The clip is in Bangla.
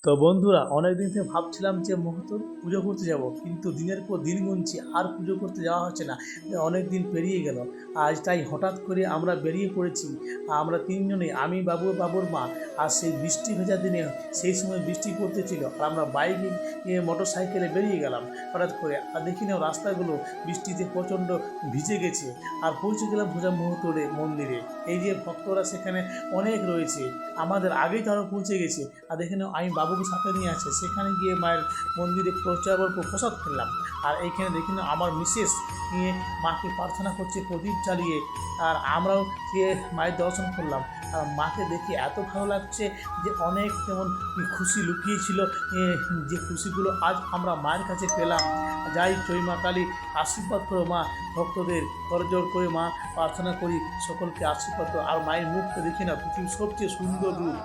তো বন্ধুরা, অনেক দিন থেকে ভাবছিলাম যে মহতোর পুজো করতে যাব, কিন্তু দিনের পর দিন গুনছি আর পুজো করতে যাওয়া হচ্ছে না। অনেক দিন পেরিয়ে গেল। আজ তাই হঠাৎ করে আমরা বেরিয়ে পড়েছি। আমরা তিনজনে, আমি, বাবু, বাবুর মা। আর সেই বৃষ্টি ভেজা দিনে, সেই সময় বৃষ্টি পড়তেছিল, আর আমরা বাইকে মোটর সাইকেলে বেরিয়ে গেলাম হঠাৎ করে। আর দেখি না, রাস্তাগুলো বৃষ্টিতে প্রচণ্ড ভিজে গেছে। আর পৌঁছে গেলাম ভোজা মহতোরে মন্দিরে। এই যে ভক্তরা সেখানে অনেক রয়েছে, আমাদের আগেই তারা পৌঁছে গেছে। আর এখানে আমি বাবুকে সাথে নিয়ে আছে, সেখানে গিয়ে মায়ের মন্দিরে পৌঁছাবার পর প্রসাদ খেলাম। আর এইখানে দেখি না, আমার মিসেস নিয়ে মাকে প্রার্থনা করছে প্রদীপ জ্বালিয়ে। আর আমরাও গিয়ে মায়ের দর্শন করলাম। আর মাকে দেখে এত ভালো লাগছে যে অনেক তেমন খুশি লুকিয়েছিল, যে খুশিগুলো আজ আমরা মায়ের কাছে পেলাম। যাই জয় মা কালী, আশীর্বাদ করো মা ভক্তদের, করজোড় করে মা প্রার্থনা করি সকলকে আশীর্বাদ করো। আর মায়ের মুখটা দেখি না, পৃথিবীর সবচেয়ে সুন্দর রূপ।